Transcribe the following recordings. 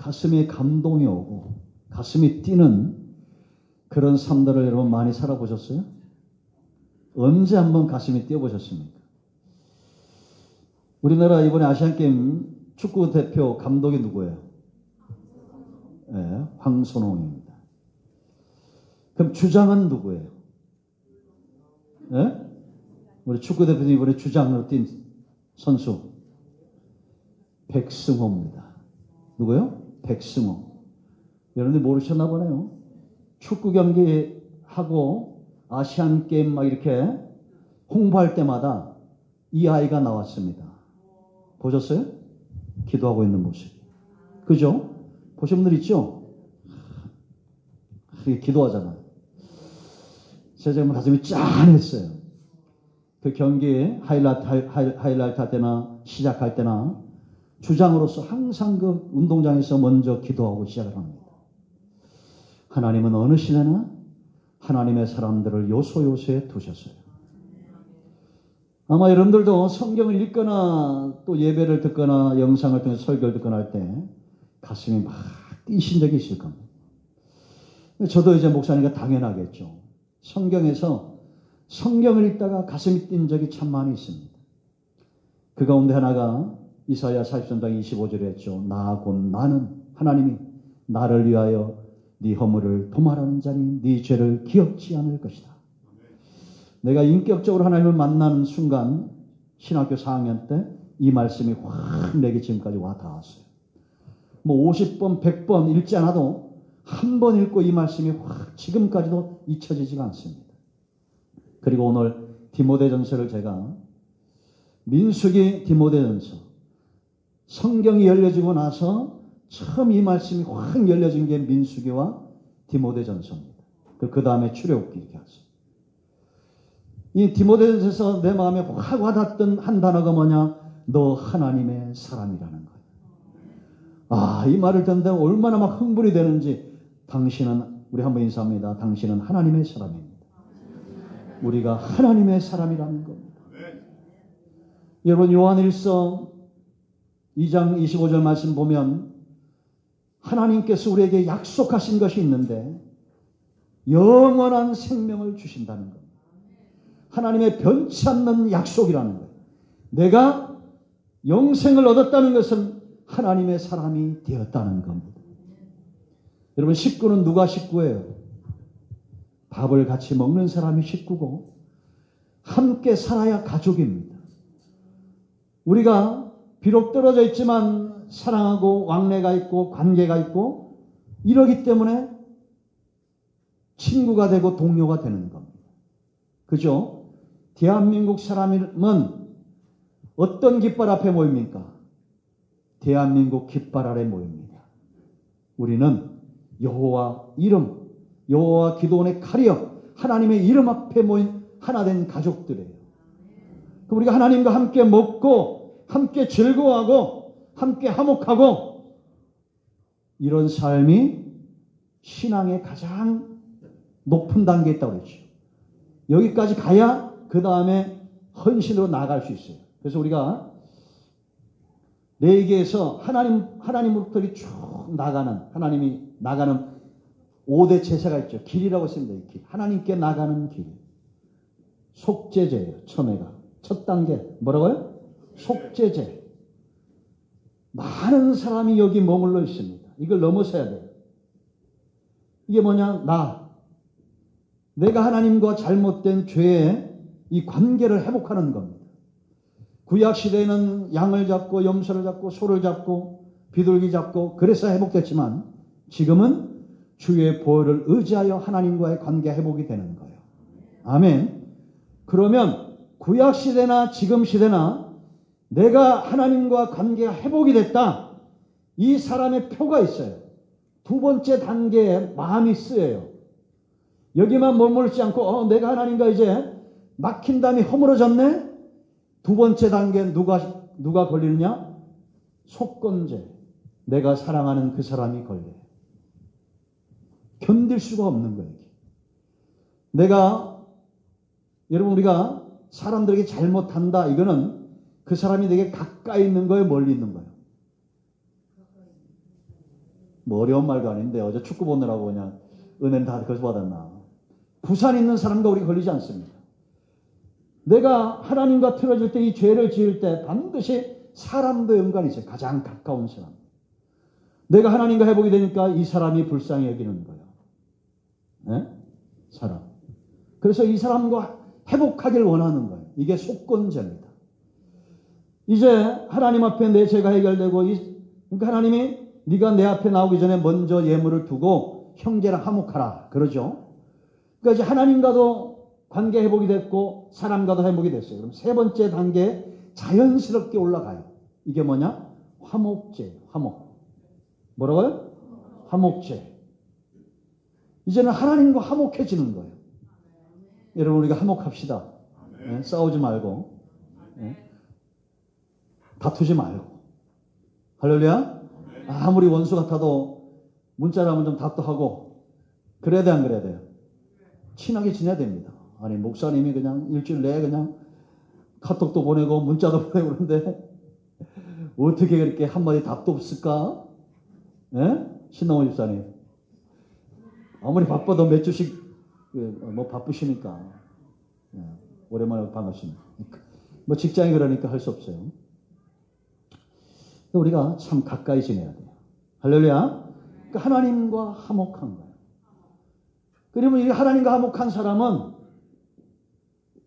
가슴에 감동이 오고 가슴이 뛰는 그런 삶들을 여러분 많이 살아보셨어요? 언제 한번 가슴이 뛰어보셨습니까? 우리나라 이번에 아시안게임 축구 대표 감독이 누구예요? 네, 황선홍입니다. 그럼 주장은 누구예요? 네? 우리 축구 대표님 이번에 주장으로 뛴 선수 백승호입니다. 누구요? 백승호. 여러분들 모르셨나 보네요. 축구 경기 하고 아시안게임 막 이렇게 홍보할 때마다 이 아이가 나왔습니다. 보셨어요? 기도하고 있는 모습. 그죠? 보신 분들 있죠? 기도하잖아요. 제가 정말 가슴이 짠했어요. 그 경기 하이라이트 할 때나 시작할 때나 주장으로서 항상 그 운동장에서 먼저 기도하고 시작을 합니다. 하나님은 어느 시대나 하나님의 사람들을 요소요소에 두셨어요. 아마 여러분들도 성경을 읽거나 또 예배를 듣거나 영상을 통해서 설교를 듣거나 할 때 가슴이 막 뛰신 적이 있을 겁니다. 저도 이제 목사니까 당연하겠죠. 성경에서 성경을 읽다가 가슴이 뛴 적이 참 많이 있습니다. 그 가운데 하나가 이사야 43장 25절에 했죠. 나 곧 나는 하나님이 나를 위하여 네 허물을 도말하는 자니 네 죄를 기억지 않을 것이다. 내가 인격적으로 하나님을 만나는 순간 신학교 4학년 때 이 말씀이 확 내게 지금까지 와 닿았어요. 뭐 50번 100번 읽지 않아도 한 번 읽고 이 말씀이 확 지금까지도 잊혀지지가 않습니다. 그리고 오늘 디모데전서를 제가 민수기 디모데전서 성경이 열려지고 나서 처음 이 말씀이 확 열려진 게 민수기와 디모데전서입니다. 그 다음에 출애굽기 이렇게 하죠. 이 디모데전서에서 내 마음에 확 와닿던 한 단어가 뭐냐? 너 하나님의 사람이라는 거예요. 아, 이 말을 듣는데 얼마나 막 흥분이 되는지. 당신은, 우리 한번 인사합니다. 당신은 하나님의 사람입니다. 우리가 하나님의 사람이라는 겁니다. 여러분 요한일서 2장 25절 말씀 보면 하나님께서 우리에게 약속하신 것이 있는데 영원한 생명을 주신다는 겁니다. 하나님의 변치 않는 약속이라는 거예요. 내가 영생을 얻었다는 것은 하나님의 사람이 되었다는 겁니다. 여러분 식구는 누가 식구예요? 밥을 같이 먹는 사람이 식구고 함께 살아야 가족입니다. 우리가 비록 떨어져 있지만 사랑하고 왕래가 있고 관계가 있고 이러기 때문에 친구가 되고 동료가 되는 겁니다. 그죠? 대한민국 사람은 어떤 깃발 앞에 모입니까? 대한민국 깃발 아래 모입니다. 우리는 여호와 이름, 여호와 기도원의 칼이여 하나님의 이름 앞에 모인 하나된 가족들이에요. 그럼 우리가 하나님과 함께 먹고 함께 즐거워하고 함께 화목하고 이런 삶이 신앙의 가장 높은 단계에 있다고 그랬죠. 여기까지 가야 그 다음에 헌신으로 나아갈 수 있어요. 그래서 우리가 레위기에서 하나님으로부터 쭉 나가는, 하나님이 나가는 5대 제사가 있죠. 길이라고 씁니다. 이 길. 하나님께 나가는 길. 속죄제예요. 처음에가. 첫 단계. 뭐라고요? 속죄제. 많은 사람이 여기 머물러 있습니다. 이걸 넘어서야 돼요. 이게 뭐냐? 내가 하나님과 잘못된 죄의 이 관계를 회복하는 겁니다. 구약시대에는 양을 잡고 염소를 잡고 소를 잡고 비둘기 잡고 그래서 회복됐지만 지금은 주의 보혈을 의지하여 하나님과의 관계 회복이 되는 거예요. 아멘. 그러면 구약시대나 지금 시대나 내가 하나님과 관계가 회복이 됐다. 이 사람의 표가 있어요. 두 번째 단계에 마음이 쓰여요. 여기만 머물지 않고 내가 하나님과 이제 막힌 담이 허물어졌네. 두 번째 단계는 누가 걸리느냐? 속건제. 내가 사랑하는 그 사람이 걸려요. 견딜 수가 없는 거예요. 여러분 우리가 사람들에게 잘못한다. 이거는 그 사람이 되게 가까이 있는 거예요? 멀리 있는 거예요? 뭐 어려운 말도 아닌데 어제 축구 보느라고 그냥 은혜는 다 거기서 받았나. 부산 있는 사람과 우리 걸리지 않습니다. 내가 하나님과 틀어질 때 이 죄를 지을 때 반드시 사람도 연관이 있어요. 가장 가까운 사람. 내가 하나님과 회복이 되니까 이 사람이 불쌍히 여기는 거예요. 네? 사람. 그래서 이 사람과 회복하길 원하는 거예요. 이게 속건제입니다. 이제 하나님 앞에 내 죄가 해결되고 그러니까 하나님이 네가 내 앞에 나오기 전에 먼저 예물을 두고 형제랑 화목하라. 그러죠. 그러니까 이제 하나님과도 관계 회복이 됐고 사람과도 회복이 됐어요. 그럼 세 번째 단계에 자연스럽게 올라가요. 이게 뭐냐? 화목제. 화목. 뭐라고요? 화목제. 이제는 하나님과 화목해지는 거예요. 여러분 우리가 화목합시다. 네? 싸우지 말고 네? 다투지 말고. 할렐루야. 아무리 원수 같아도 문자로 하면 좀 다투하고 그래야 돼 안 그래야 돼요? 친하게 지내야 됩니다. 아니 목사님이 그냥 일주일 내에 그냥 카톡도 보내고 문자도 보내고 그러는데 어떻게 그렇게 한마디 답도 없을까? 예? 신동호 집사님 아무리 바빠도 몇 주씩 뭐 바쁘시니까 예, 오랜만에 반갑습니다. 뭐 직장이 그러니까 할 수 없어요. 우리가 참 가까이 지내야 돼요. 할렐루야. 그러니까 하나님과 화목한 거예요. 그러면 이 하나님과 화목한 사람은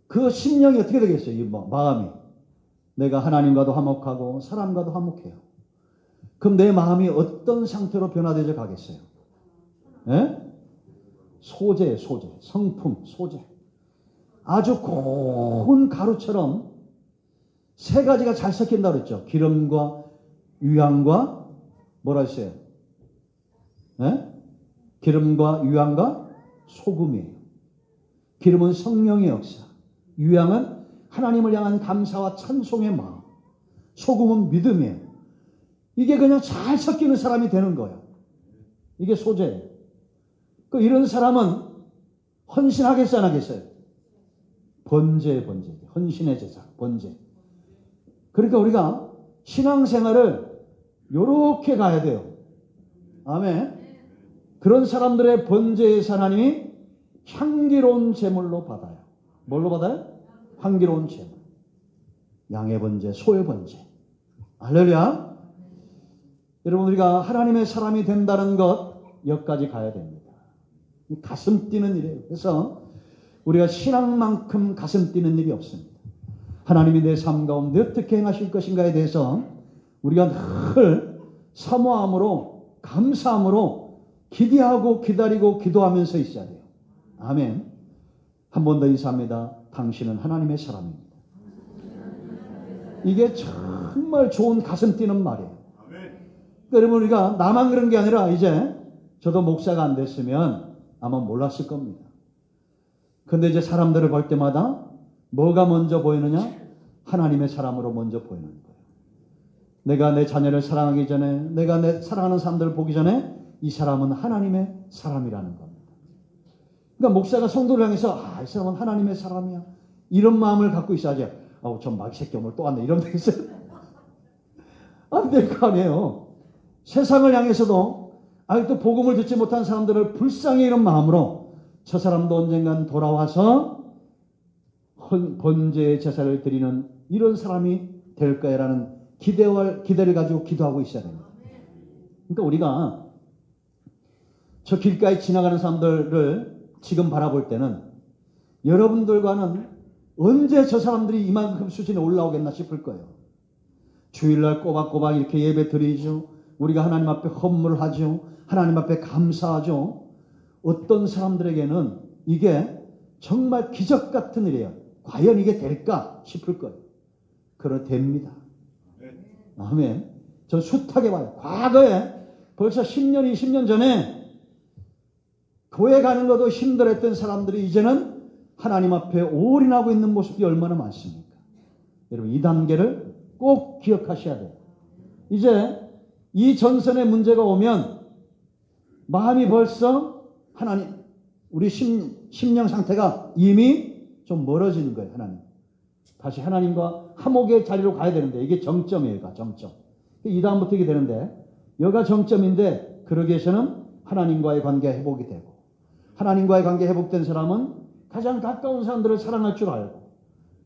그 심령이 어떻게 되겠어요? 이 마음이. 내가 하나님과도 화목하고 사람과도 화목해요. 그럼 내 마음이 어떤 상태로 변화되어 가겠어요? 예? 소재, 성품, 소재. 아주 고운 가루처럼 세 가지가 잘 섞인다 그랬죠. 기름과 유향과 뭐라 했어요? 예? 기름과 유향과 소금이에요. 기름은 성령의 역사. 유향은 하나님을 향한 감사와 찬송의 마음. 소금은 믿음이에요. 이게 그냥 잘 섞이는 사람이 되는 거예요. 이게 소재예요. 이런 사람은 헌신하겠어요, 안 하겠어요? 번제. 헌신의 제사, 번제. 그러니까 우리가 신앙생활을 요렇게 가야 돼요. 아멘. 그런 사람들의 번제에서 하나님이 향기로운 제물로 받아요. 뭘로 받아요? 향기로운 제물. 양의 번제, 소의 번제. 할렐루야. 여러분 우리가 하나님의 사람이 된다는 것 여기까지 가야 됩니다. 가슴 뛰는 일이에요. 그래서 우리가 신앙만큼 가슴 뛰는 일이 없습니다. 하나님이 내 삶 가운데 어떻게 행하실 것인가에 대해서 우리가 늘 사모함으로 감사함으로 기대하고 기다리고 기도하면서 있어야 돼요. 아멘. 한 번 더 인사합니다. 당신은 하나님의 사람입니다. 이게 정말 좋은 가슴 뛰는 말이에요. 여러분 우리가 나만 그런 게 아니라 이제 저도 목사가 안 됐으면 아마 몰랐을 겁니다. 근데 이제 사람들을 볼 때마다 뭐가 먼저 보이느냐? 하나님의 사람으로 먼저 보이는 거예요. 내가 내 자녀를 사랑하기 전에, 내가 내 사랑하는 사람들을 보기 전에 이 사람은 하나님의 사람이라는 겁니다. 그러니까 목사가 성도를 향해서 이 사람은 하나님의 사람이야. 이런 마음을 갖고 있어야지. 저 마귀 새끼 오늘 또 왔네. 이러면 되겠어요? 안 될 거 아니에요. 세상을 향해서도 아직도 복음을 듣지 못한 사람들을 불쌍히 이런 마음으로 저 사람도 언젠간 돌아와서 번제의 제사를 드리는 이런 사람이 될 거야라는 기대를 가지고 기도하고 있어야 됩니다. 그러니까 우리가 저 길가에 지나가는 사람들을 지금 바라볼 때는 여러분들과는 언제 저 사람들이 이만큼 수준에 올라오겠나 싶을 거예요. 주일날 꼬박꼬박 이렇게 예배 드리죠. 우리가 하나님 앞에 헌물을 하죠. 하나님 앞에 감사하죠. 어떤 사람들에게는 이게 정말 기적 같은 일이에요. 과연 이게 될까 싶을 거예요. 그러 됩니다. 아멘. 전 숱하게 봐요. 과거에 벌써 10년, 20년 전에 교회 가는 것도 힘들었던 사람들이 이제는 하나님 앞에 올인하고 있는 모습이 얼마나 많습니까? 여러분 이 단계를 꼭 기억하셔야 돼요. 이제 이 전선의 문제가 오면 마음이 벌써 하나님, 우리 심령 상태가 이미 좀 멀어지는 거예요. 하나님. 다시 하나님과 화목의 자리로 가야 되는데 이게 정점이에요. 정점. 이 다음부터 이게 되는데 여기가 정점인데 그러기 위해서는 하나님과의 관계 회복이 되고, 하나님과의 관계 회복된 사람은 가장 가까운 사람들을 사랑할 줄 알고,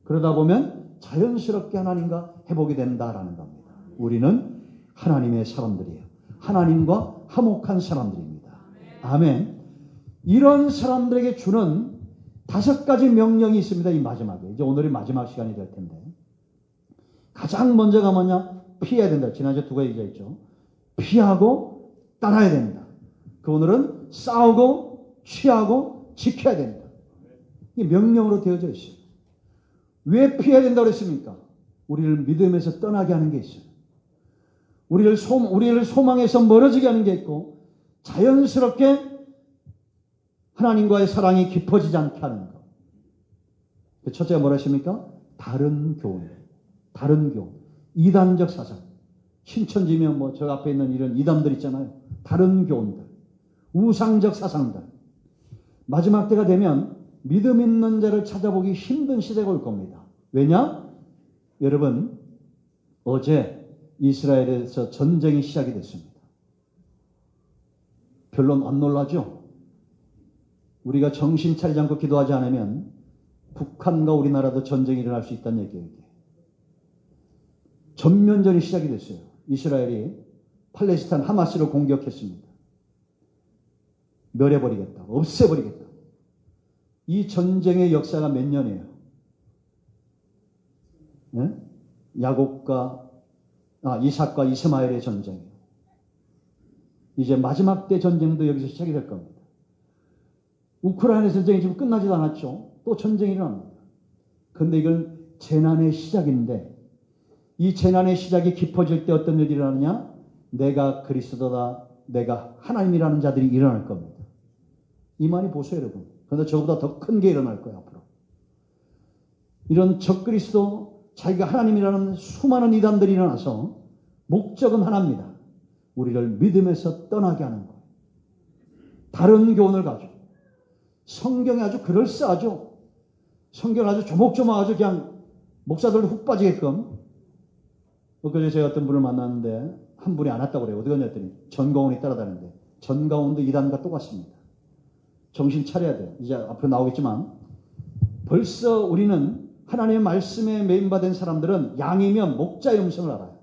그러다 보면 자연스럽게 하나님과 회복이 된다라는 겁니다. 우리는 하나님의 사람들이에요. 하나님과 화목한 사람들입니다. 아멘. 이런 사람들에게 주는 5가지 명령이 있습니다. 이 마지막에. 이제 오늘이 마지막 시간이 될 텐데. 가장 먼저가 뭐냐? 피해야 된다. 지난주에 2가지 얘기했죠. 피하고 따라야 된다. 그 오늘은 싸우고 취하고 지켜야 된다. 이게 명령으로 되어져 있어요. 왜 피해야 된다고 그랬습니까? 우리를 믿음에서 떠나게 하는 게 있어요. 우리를 소망에서 멀어지게 하는 게 있고, 자연스럽게 하나님과의 사랑이 깊어지지 않게 하는 것. 첫째가 뭐라 했습니까? 다른 교훈. 다른 교훈. 이단적 사상. 신천지면 뭐 저 앞에 있는 이런 이단들 있잖아요. 다른 교훈들. 우상적 사상들. 마지막 때가 되면 믿음 있는 자를 찾아보기 힘든 시대가 올 겁니다. 왜냐? 여러분, 어제 이스라엘에서 전쟁이 시작이 됐습니다. 별로 안 놀라죠? 우리가 정신 차리지 않고 기도하지 않으면 북한과 우리나라도 전쟁이 일어날 수 있다는 얘기예요. 전면전이 시작이 됐어요. 이스라엘이 팔레스타인 하마스를 공격했습니다. 멸해버리겠다. 없애버리겠다. 이 전쟁의 역사가 몇 년이에요? 네? 이삭과 이스마엘의 전쟁이에요. 이제 마지막 때 전쟁도 여기서 시작이 될 겁니다. 우크라이나 전쟁이 지금 끝나지도 않았죠. 또 전쟁이 일어납니다. 그런데 이건 재난의 시작인데, 이 재난의 시작이 깊어질 때 어떤 일이 일어나느냐? 내가 그리스도다, 내가 하나님이라는 자들이 일어날 겁니다. 이만희 보세요, 여러분. 그런데 저보다 더 큰 게 일어날 거예요, 앞으로. 이런 적그리스도, 자기가 하나님이라는 수많은 이단들이 일어나서 목적은 하나입니다. 우리를 믿음에서 떠나게 하는 거예요. 다른 교훈을 가지고. 성경이 아주 그럴싸하죠. 성경 아주 조목조목하죠. 그냥 목사들도 훅 빠지게끔. 엊그제 제가 어떤 분을 만났는데 한 분이 안 왔다고 그래요. 어디 갔냐 했더니 전가온이 따라다니는데, 전가온도 이단과 똑같습니다. 정신 차려야 돼요. 이제 앞으로 나오겠지만, 벌써 우리는 하나님의 말씀에 메인받은 사람들은 양이면 목자의 음성을 알아요.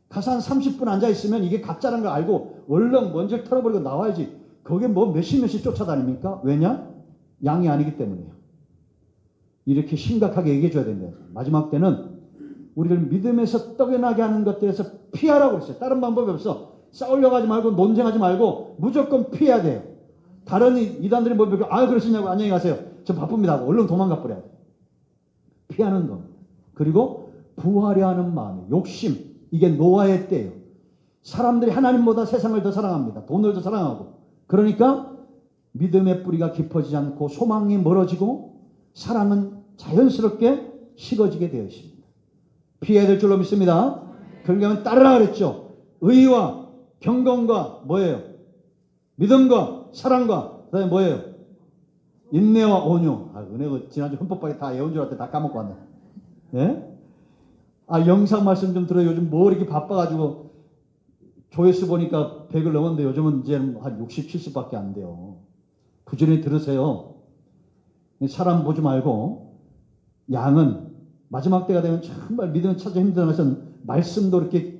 가서 한 30분 앉아있으면 이게 가짜라는 걸 알고 얼른 먼저 털어버리고 나와야지. 거기에 뭐 몇십 쫓아다닙니까? 왜냐? 양이 아니기 때문이에요. 이렇게 심각하게 얘기해줘야 된다. 마지막 때는 우리를 믿음에서 떠나게 하는 것들에서 피하라고 그랬어요. 다른 방법이 없어. 싸우려고 하지 말고 논쟁하지 말고 무조건 피해야 돼요. 다른 이단들이 뭐 그러시냐고 안녕히 가세요. 저 바쁩니다 하고 얼른 도망가 버려야 돼요. 피하는 겁니다. 그리고 부하려 하는 마음, 욕심, 이게 노아의 때예요. 사람들이 하나님보다 세상을 더 사랑합니다. 돈을 더 사랑하고. 그러니까 믿음의 뿌리가 깊어지지 않고 소망이 멀어지고 사랑은 자연스럽게 식어지게 되어 있습니다. 피해야 될 줄로 믿습니다. 그러니까 따르라 그랬죠. 의와 경건과 뭐예요? 믿음과 사랑과 그다음에 뭐예요? 인내와 온유. 은혜가 지난주 헌법박에 다 외운 줄 알았더니 다 까먹고 왔네. 예? 영상 말씀 좀 들어요. 요즘 뭐 이렇게 바빠가지고 조회수 보니까 100을 넘었는데 요즘은 이제 한 60, 70밖에 안 돼요. 부지런히 들으세요. 사람 보지 말고. 양은 마지막 때가 되면 정말 믿음을 찾아 힘든 것은 말씀도 그렇게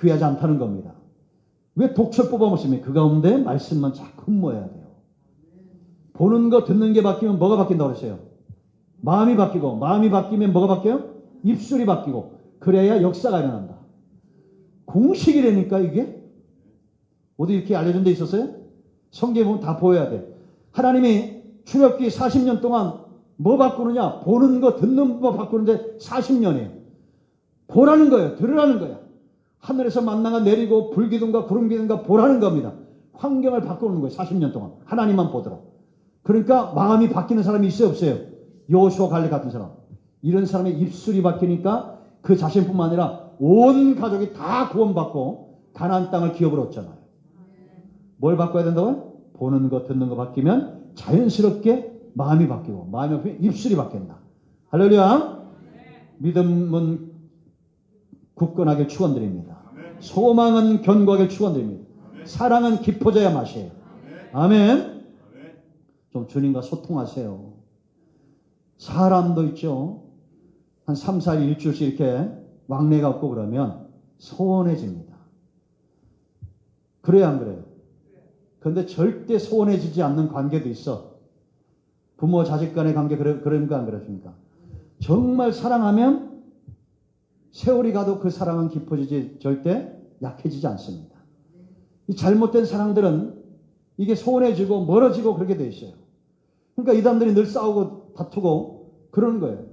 귀하지 않다는 겁니다. 왜 독철 뽑아먹습니까? 그 가운데 말씀만 자꾸 모여야 돼요. 보는 거 듣는 게 바뀌면 뭐가 바뀐다고 그랬어요? 마음이 바뀌고, 마음이 바뀌면 뭐가 바뀌어요? 입술이 바뀌고, 그래야 역사가 일어난다. 공식이라니까 이게? 어디 이렇게 알려준 데 있었어요? 성경에 보면 다 보여야 돼. 하나님이 출애굽기 40년 동안 뭐 바꾸느냐? 보는 거 듣는 거 바꾸는데 40년이에요. 보라는 거예요. 들으라는 거예요. 하늘에서 만나가 내리고 불기둥과 구름기둥과 보라는 겁니다. 환경을 바꾸는 거예요. 40년 동안. 하나님만 보도록. 그러니까 마음이 바뀌는 사람이 있어요? 없어요? 여호수아 갈렙 같은 사람. 이런 사람의 입술이 바뀌니까 그 자신뿐만 아니라 온 가족이 다 구원받고 가나안 땅을 기업으로 얻잖아요. 뭘 바꿔야 된다고요? 보는 거 듣는 거 바뀌면 자연스럽게 마음이 바뀌고, 마음이 바뀌면 입술이 바뀐다. 할렐루야. 믿음은 굳건하게 축원드립니다. 소망은 견고하게 축원드립니다. 사랑은 깊어져야 맛이에요. 아멘. 좀 주님과 소통하세요. 사람도 있죠. 한 3, 4일, 일주일씩 이렇게 왕래가 없고 그러면 소원해집니다. 그래야 안 그래요? 그런데 절대 소원해지지 않는 관계도 있어. 부모 자식 간의 관계 그런 거 안 그렇습니까? 정말 사랑하면 세월이 가도 그 사랑은 깊어지지 절대 약해지지 않습니다. 이 잘못된 사랑들은 이게 소원해지고 멀어지고 그렇게 돼 있어요. 그러니까 이 사람들이 늘 싸우고 다투고 그러는 거예요.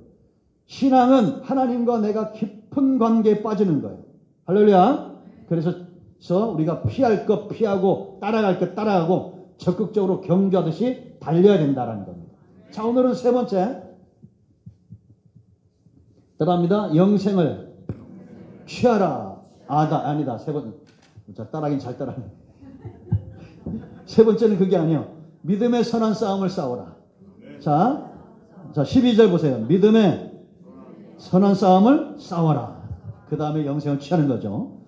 신앙은 하나님과 내가 깊은 관계에 빠지는 거예요. 할렐루야. 그래서 우리가 피할 것 피하고 따라갈 것 따라가고 적극적으로 경주하듯이 달려야 된다는 겁니다. 자, 오늘은 세 번째 따라합니다. 영생을 취하라. 아니다. 세 번째. 자, 따라하긴 잘 따라하네. 세 번째는 그게 아니에요. 믿음의 선한 싸움을 싸워라. 자 12절 보세요. 믿음의 선한 싸움을 싸워라. 그 다음에 영생을 취하는 거죠.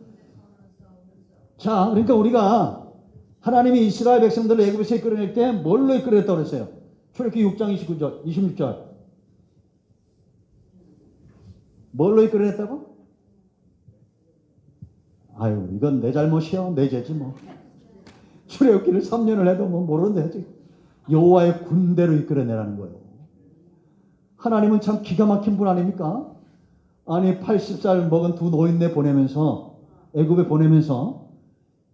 자, 그러니까 우리가 하나님이 이스라엘 백성들을 애굽에서 이끌어낼 때 뭘로 이끌어냈다고 그랬어요? 출애굽기 6장 29절, 26절. 뭘로 이끌어냈다고? 아유, 이건 내 잘못이야. 내 죄지 뭐. 출애굽기를 3년을 해도 뭐 모르는데 하지. 여호와의 군대로 이끌어내라는 거예요. 하나님은 참 기가 막힌 분 아닙니까? 아니 80살 먹은 두 노인네 보내면서 애굽에 보내면서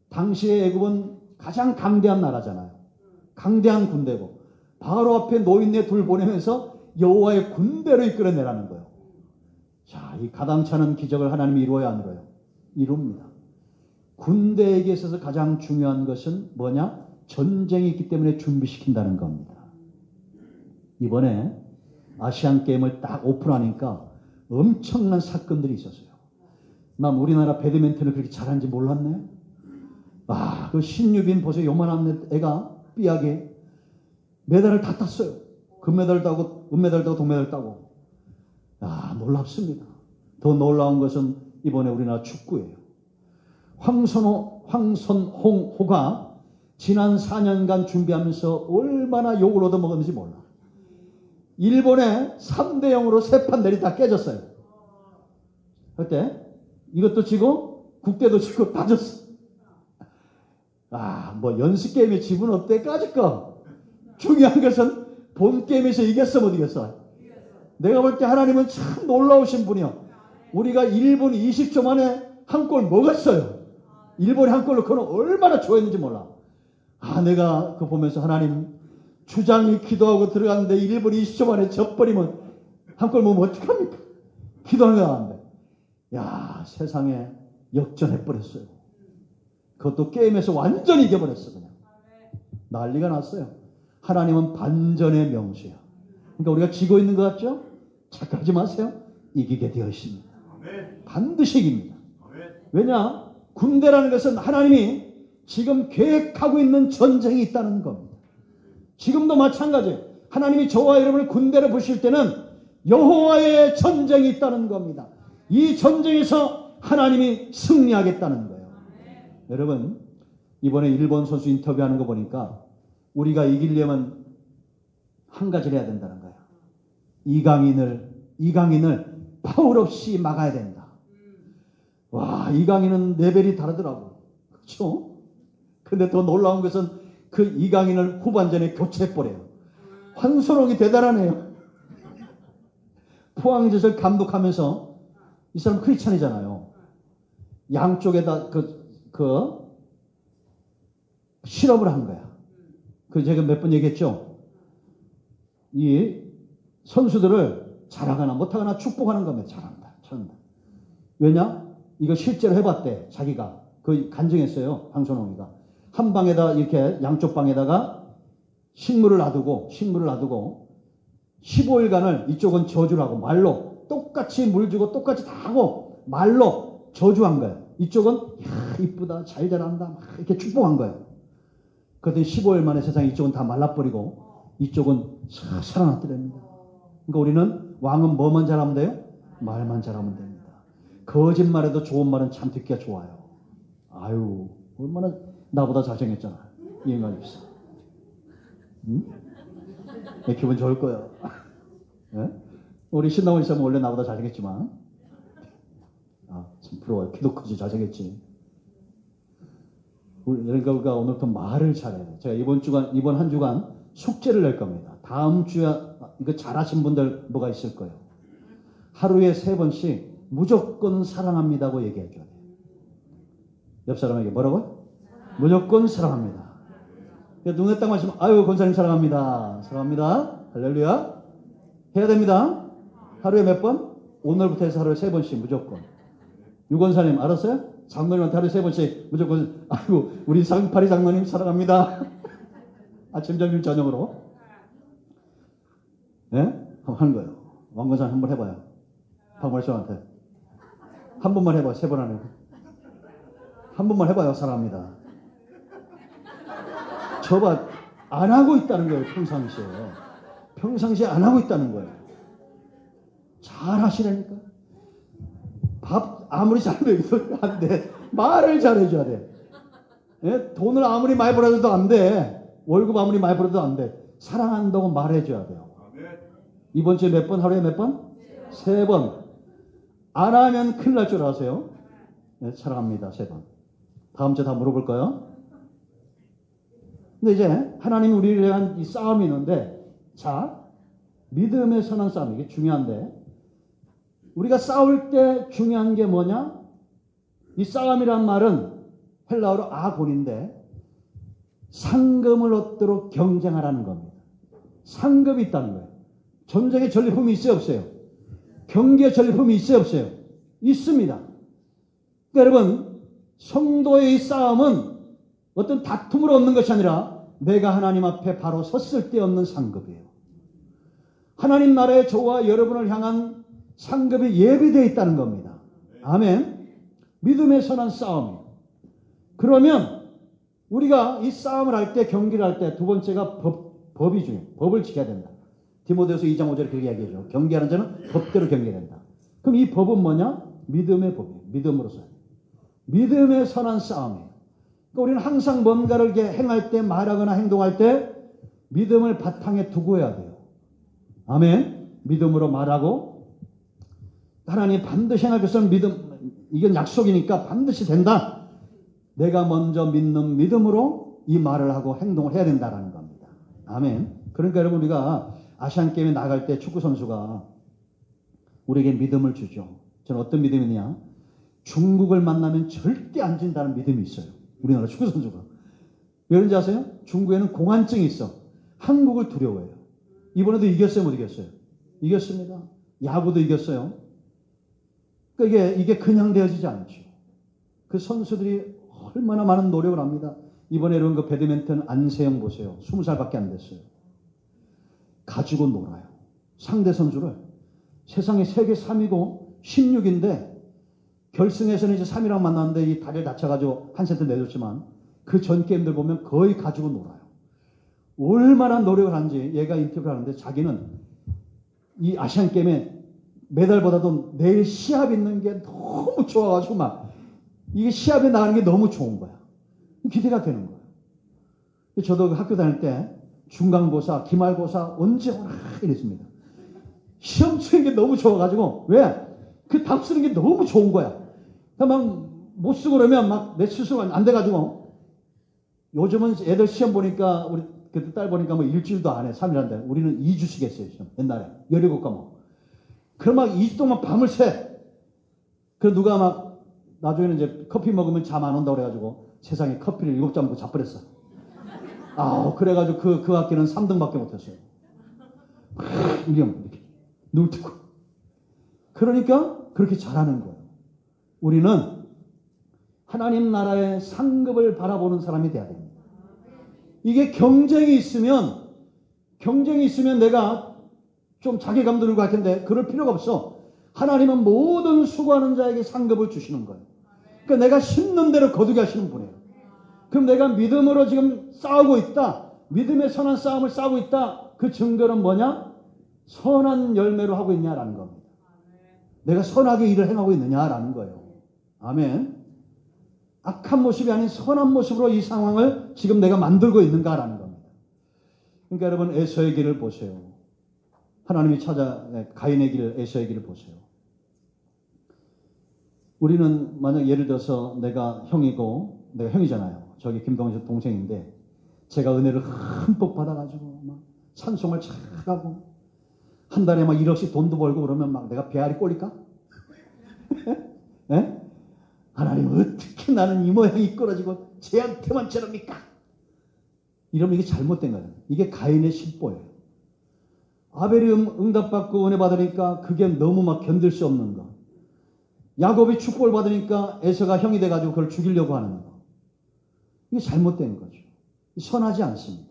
당시에 애굽은 가장 강대한 나라잖아요. 강대한 군대고 바로 앞에 노인네 둘 보내면서 여호와의 군대로 이끌어내라는 거예요. 자, 이 가당찮은 기적을 하나님이 이루어야 안 이루어요? 이룹니다. 군대에게 있어서 가장 중요한 것은 뭐냐? 전쟁이 있기 때문에 준비시킨다는 겁니다. 이번에 아시안 게임을 딱 오픈하니까 엄청난 사건들이 있었어요. 난 우리나라 배드민턴을 그렇게 잘하는지 몰랐네. 그 신유빈 보세요. 요만한 애가 삐하게 메달을 다 땄어요. 금메달 따고 은메달 따고 동메달 따고. 놀랍습니다. 더 놀라운 것은 이번에 우리나라 축구예요. 황선홍호가 지난 4년간 준비하면서 얼마나 욕을 얻어먹었는지 몰라. 일본에 3대0으로 세 판 내리다 깨졌어요. 그때 이것도 지고 국대도 지고 다 졌어. 뭐 연습 게임에 지분 어때? 까짓 거. 중요한 것은 본 게임에서 이겼어 못 이겼어? 내가 볼 때 하나님은 참 놀라우신 분이요. 우리가 1분 20초 만에 한 골 먹었어요. 일본이 한 골로 그는 얼마나 좋아했는지 몰라. 내가 그거 보면서 하나님 주장이 기도하고 들어갔는데 1분 20초 만에 져버리면 한 골 먹으면 어떡합니까? 기도하는 거 나왔는데 세상에 역전해버렸어요. 그것도 게임에서 완전히 이겨버렸어. 그냥 난리가 났어요. 하나님은 반전의 명수야. 그러니까 우리가 지고 있는 것 같죠? 착각하지 마세요. 이기게 되어 있습니다. 반드시 이깁니다. 왜냐? 군대라는 것은 하나님이 지금 계획하고 있는 전쟁이 있다는 겁니다. 지금도 마찬가지예요. 하나님이 저와 여러분을 군대로 부실 때는 여호와의 전쟁이 있다는 겁니다. 이 전쟁에서 하나님이 승리하겠다는 거예요. 여러분, 이번에 일본 선수 인터뷰하는 거 보니까 우리가 이기려면 한 가지를 해야 된다는 거예요. 이강인을 파울 없이 막아야 된다. 이강인은 레벨이 다르더라고. 그렇죠? 근데 더 놀라운 것은 그 이강인을 후반전에 교체해버려요. 황선홍이 대단하네요. 포항제설 감독하면서 이 사람 크리스찬이잖아요. 양쪽에다 실험을 한 거야. 제가 몇 번 얘기했죠. 이 선수들을 잘하거나 못하거나 축복하는 겁니다. 잘한다. 왜냐? 이거 실제로 해봤대. 자기가. 간증했어요. 황선홍이가. 한 방에다 이렇게 양쪽 방에다가 식물을 놔두고 15일간을 이쪽은 저주를 하고 말로 똑같이 물 주고 똑같이 다 하고 말로 저주한 거예요. 이쪽은 이쁘다 잘 자란다 막 이렇게 축복한 거예요. 그랬더니 15일 만에 세상에 이쪽은 다 말라버리고 이쪽은 살아났더랍니다. 그러니까 우리는 왕은 뭐만 잘하면 돼요? 말만 잘하면 됩니다. 거짓말해도 좋은 말은 참 듣기가 좋아요. 얼마나 나보다 잘생겼잖아. 이해가 있어. 응? 내 기분 좋을 거야. 네? 우리 신나원 이사는 원래 나보다 잘생겼지만, 참 부러워요. 키도 크지, 잘생겼지. 그러니까 우리가 오늘부터 말을 잘해야 돼. 제가 이번 한 주간 숙제를 낼 겁니다. 다음 주에 이거 잘하신 분들 뭐가 있을 거예요. 하루에 3번씩 무조건 사랑합니다고 얘기해 줘야 돼요. 옆 사람에게 뭐라고요? 무조건 사랑합니다. 눈에 딱 마시면 아유 권사님 사랑합니다. 사랑합니다. 할렐루야. 해야 됩니다. 하루에 몇 번? 오늘부터 해서 하루에 3번씩 무조건. 유권사님 알았어요? 장로님한테 하루에 3번씩 무조건 아이고 우리 상파리 장로님 사랑합니다. 아침 점심 저녁으로. 예? 한번 하는 거예요. 왕권사님 한번 해봐요. 박말수한테 한 번만 해봐요. 3번 안에 한 번만 해봐요. 사랑합니다. 저봐 안 하고 있다는 거예요. 평상시에 안 하고 있다는 거예요. 잘 하시라니까. 밥 아무리 잘 먹여도 안 돼. 말을 잘해줘야 돼. 예? 돈을 아무리 많이 벌어도 안 돼. 월급 아무리 많이 벌어도 안 돼. 사랑한다고 말해줘야 돼요. 이번 주에 몇 번? 하루에 몇 번? 3번. 안 하면 큰일 날 줄 아세요? 네, 사랑합니다. 3번. 다음 주에 다 물어볼까요? 근데 이제 하나님이 우리를 위한 이 싸움이 있는데, 자, 믿음의 선한 싸움, 이게 중요한데, 우리가 싸울 때 중요한 게 뭐냐? 이 싸움이란 말은 헬라어로 아곤인데 상금을 얻도록 경쟁하라는 겁니다. 상급이 있다는 거예요. 전쟁의 전리품이 있어요, 없어요? 경기의 전리품이 있어요, 없어요? 있습니다. 그러니까 여러분, 성도의 이 싸움은 어떤 다툼으로 얻는 것이 아니라 내가 하나님 앞에 바로 섰을 때 얻는 상급이에요. 하나님 나라의 저와 여러분을 향한 상급이 예비되어 있다는 겁니다. 아멘. 믿음의 선한 싸움. 그러면 우리가 이 싸움을 할 때, 경기를 할 때 두 번째가 법이 중요해요. 법을 지켜야 된다. 디모데후서 2장 5절에 그렇게 이야기해줘. 경계하는 자는 법대로 경계된다. 그럼 이 법은 뭐냐? 믿음의 법이에요. 믿음으로서. 믿음의 선한 싸움이에요. 그러니까 우리는 항상 뭔가를 이렇게 행할 때, 말하거나 행동할 때 믿음을 바탕에 두고 해야 돼요. 아멘. 믿음으로 말하고 하나님 반드시 행할 것은 믿음, 이건 약속이니까 반드시 된다. 내가 먼저 믿는 믿음으로 이 말을 하고 행동을 해야 된다라는 겁니다. 아멘. 그러니까 여러분 우리가 아시안게임에 나갈 때 축구선수가 우리에게 믿음을 주죠. 저는 어떤 믿음이냐? 중국을 만나면 절대 안 진다는 믿음이 있어요. 우리나라 축구선수가. 왜 그런지 아세요? 중국에는 공안증이 있어. 한국을 두려워해요. 이번에도 이겼어요? 못 이겼어요? 이겼습니다. 야구도 이겼어요. 그러니까 이게 그냥 되어지지 않죠. 그 선수들이 얼마나 많은 노력을 합니다. 이번에 이런 그 배드민턴 안세영 보세요. 20살밖에 안 됐어요. 가지고 놀아요. 상대 선수를. 세상에 세계 3위고 16인데 결승에서는 이제 3위랑 만났는데 이 다리를 다쳐가지고 한 세트 내줬지만 그 전 게임들 보면 거의 가지고 놀아요. 얼마나 노력을 하는지 얘가 인터뷰를 하는데 자기는 이 아시안 게임에 메달보다도 내일 시합 있는 게 너무 좋아가지고 막 이게 시합에 나가는 게 너무 좋은 거야. 기대가 되는 거야. 저도 학교 다닐 때 중간고사, 기말고사 언제 오나 이랬습니다. 시험 치는 게 너무 좋아가지고 왜? 그 답 쓰는 게 너무 좋은 거야. 막 못 쓰고 그러면 막 내 스스로가 안 돼가지고 요즘은 애들 시험 보니까 우리 그때 딸 보니까 뭐 일주일도 안 해. 3일 한대. 우리는 2주씩 했어요. 시험. 옛날에 17과목. 그럼 막 2주 동안 밤을 새. 그래 누가 막 나중에는 이제 커피 먹으면 잠 안 온다고 그래가지고 세상에 커피를 7잔 먹고 자버렸어. 그래가지고 그 학기는 3등밖에 못했어요. 이렇게 눈 뜨고. 그러니까 그렇게 잘하는 거예요. 우리는 하나님 나라의 상급을 바라보는 사람이 돼야 됩니다. 이게 경쟁이 있으면 내가 좀 자괴감도 들고 할 텐데 그럴 필요가 없어. 하나님은 모든 수고하는 자에게 상급을 주시는 거예요. 그러니까 내가 심는 대로 거두게 하시는 분이에요. 그럼 내가 믿음으로 지금 싸우고 있다. 믿음의 선한 싸움을 싸우고 있다. 그 증거는 뭐냐? 선한 열매로 하고 있냐라는 겁니다. 내가 선하게 일을 행하고 있느냐라는 거예요. 아멘. 악한 모습이 아닌 선한 모습으로 이 상황을 지금 내가 만들고 있는가라는 겁니다. 그러니까 여러분, 에서의 길을 보세요. 하나님이 가인의 길, 에서의 길을 보세요. 우리는 만약 예를 들어서 내가 형이잖아요. 저기 김동현 동생인데 제가 은혜를 흠뻑 받아가지고 막 찬송을 잘하고 한 달에 막 1억씩 돈도 벌고 그러면 막 내가 배알이 꼴릴까? 예? 하나님 어떻게 나는 이 모양이 끌어지고 쟤한테만 저럽니까? 이러면 이게 잘못된 거예요. 이게 가인의 심보예요. 아벨이 응답받고 은혜 받으니까 그게 너무 막 견딜 수 없는 거. 야곱이 축복을 받으니까 에서가 형이 돼가지고 그걸 죽이려고 하는 거. 이게 잘못된 거죠. 선하지 않습니다.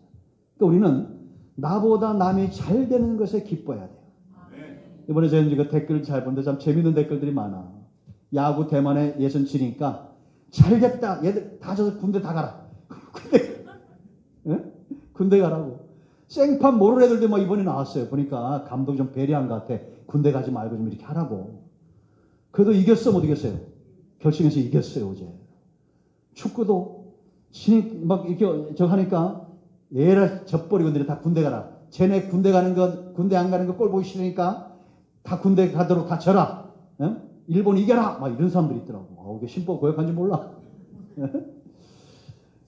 그러니까 우리는 나보다 남이 잘 되는 것에 기뻐해야 돼요. 이번에 제가 댓글 잘 보는데 참 재밌는 댓글들이 많아. 야구 대만에 예선 치니까 잘 됐다. 얘들 다 져서 군대 다 가라. 군대 가라고. 생판 모르는 애들도 막 이번에 나왔어요. 보니까 감독이 좀 배려한 것 같아. 군대 가지 말고 좀 이렇게 하라고. 그래도 이겼어, 못 이겼어요? 결승에서 이겼어요, 어제. 축구도 막 이렇게 저 하니까 얘를 져버리고 너네 다 군대 가라. 쟤네 군대 가는 건, 군대 안 가는 거 꼴 보기 싫으니까 다 군대 가도록 다 져라. 일본 이겨라. 막 이런 사람들이 있더라고. 이게 심보 고역한지 몰라.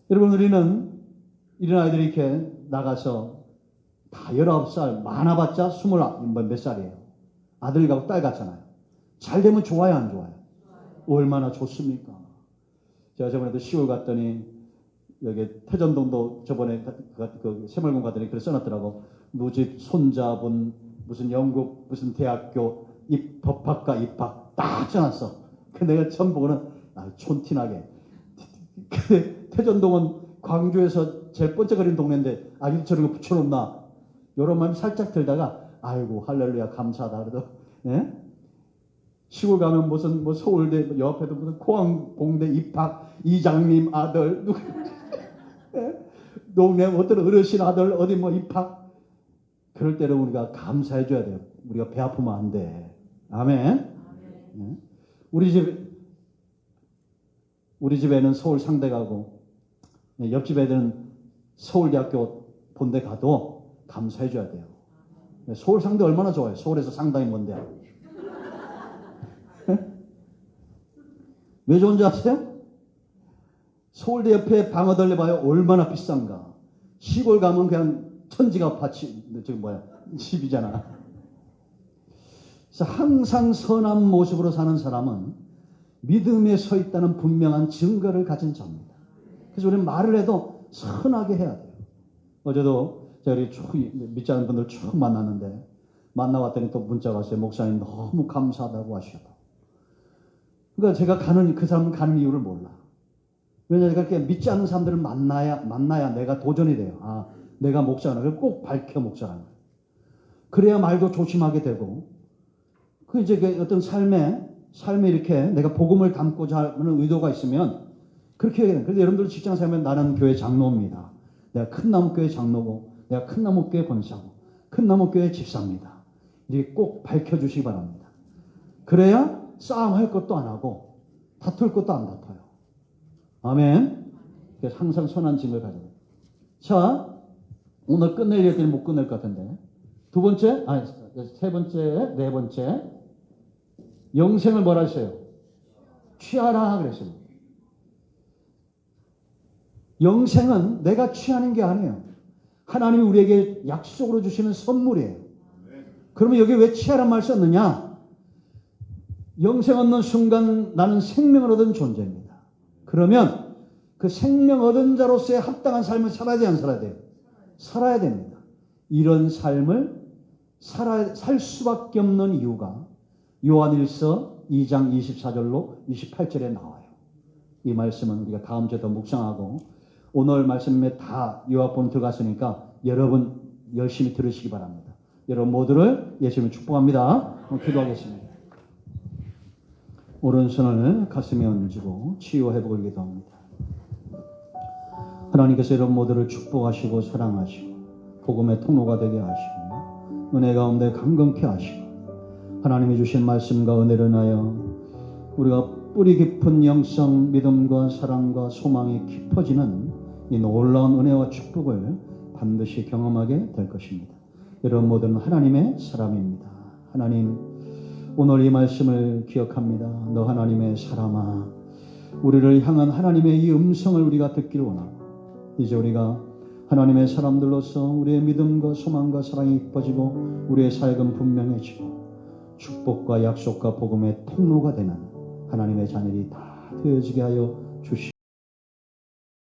여러분, 우리는 이런 아이들이 이렇게 나가서 다 19살, 많아봤자 20 몇 살이에요. 아들하고 딸 같잖아요. 잘 되면 좋아요, 안 좋아요? 얼마나 좋습니까? 제가 저번에도 시골 갔더니 여기 태전동도 저번에 그 새물공 갔더니 그래 써놨더라고. 누집 손자분 무슨 영국 무슨 대학교 법학과 입학 딱 써놨어. 그 내가 처음 보고는 촌티나게. 근데 태전동은 광주에서 제일 번쩍거리는 동네인데 아직도 저런 거 붙여놓나? 이런 마음이 살짝 들다가 아이고 할렐루야 감사하다 그래도 예? 시골 가면 무슨 뭐 서울대 옆에도 무슨 공항공대 입학 이장님 아들 누구 예? 동네 어떤 어르신 아들 어디 뭐 입학 그럴 때는 우리가 감사해 줘야 돼요. 우리가 배 아프면 안 돼. 아멘. 예? 우리 집에는 서울 상대 가고 옆집 애들은 서울대학교 본대 가도 감사해 줘야 돼요. 서울 상대 얼마나 좋아요. 서울에서 상당히 먼데. 왜 좋은지 아세요? 서울대 옆에 방어들 내봐요. 얼마나 비싼가. 시골 가면 그냥 천지가 집이잖아. 그래서 항상 선한 모습으로 사는 사람은 믿음에 서 있다는 분명한 증거를 가진 자입니다. 그래서 우리는 말을 해도 선하게 해야 돼요. 어제도 제가 믿지 않는 분들 쭉 만났는데 만나왔더니 또 문자가 왔어요. 목사님 너무 감사하다고 하시더라고요. 그러니까 제가 그 사람 가는 이유를 몰라. 왜냐하면 그렇게 믿지 않는 사람들을 만나야 내가 도전이 돼요. 내가 목사라는 걸 꼭 밝혀 목사라는 걸. 그래야 말도 조심하게 되고, 이제 어떤 삶에 이렇게 내가 복음을 담고자 하는 의도가 있으면 그렇게 해야 돼요. 그래서 여러분들 직장 생활하면 나는 교회 장로입니다. 내가 큰 나무교회 장로고, 내가 큰 나무교회 권사고, 큰 나무교회 집사입니다. 이렇게 꼭 밝혀주시기 바랍니다. 그래야 싸움할 것도 안 하고 다툴 것도 안 다퉈요. 아멘. 그래서 항상 선한 짐을 가져야 돼요. 자, 오늘 끝낼 얘기는 못 끝낼 것 같은데 세 번째, 네 번째 영생을 뭐라 했어요? 취하라 그랬어요. 영생은 내가 취하는 게 아니에요. 하나님이 우리에게 약속으로 주시는 선물이에요. 그러면 여기 왜 취하란 말 썼느냐? 영생 얻는 순간 나는 생명을 얻은 존재입니다. 그러면 그 생명 얻은 자로서의 합당한 삶을 살아야 돼, 안 살아야 돼요? 살아야 됩니다. 이런 삶을 살 수밖에 없는 이유가 요한일서 2장 24절로 28절에 나와요. 이 말씀은 우리가 다음 주에 더 묵상하고 오늘 말씀에 다 요한본 들어갔으니까 여러분 열심히 들으시기 바랍니다. 여러분 모두를 예수님을 축복합니다. 기도하겠습니다. 오른손을 가슴에 얹고 치유 회복을 기도합니다. 하나님께서 여러분 모두를 축복하시고 사랑하시고 복음의 통로가 되게 하시고 은혜 가운데 강건케 하시고 하나님이 주신 말씀과 은혜를 인하여 우리가 뿌리 깊은 영성, 믿음과 사랑과 소망이 깊어지는 이 놀라운 은혜와 축복을 반드시 경험하게 될 것입니다. 여러분 모두는 하나님의 사람입니다. 하나님, 오늘 이 말씀을 기억합니다. 너 하나님의 사람아, 우리를 향한 하나님의 이 음성을 우리가 듣기를 원하고, 이제 우리가 하나님의 사람들로서 우리의 믿음과 소망과 사랑이 깊어지고 우리의 사역은 분명해지고 축복과 약속과 복음의 통로가 되는 하나님의 자녀들이 다 되어지게 하여 주시옵소서.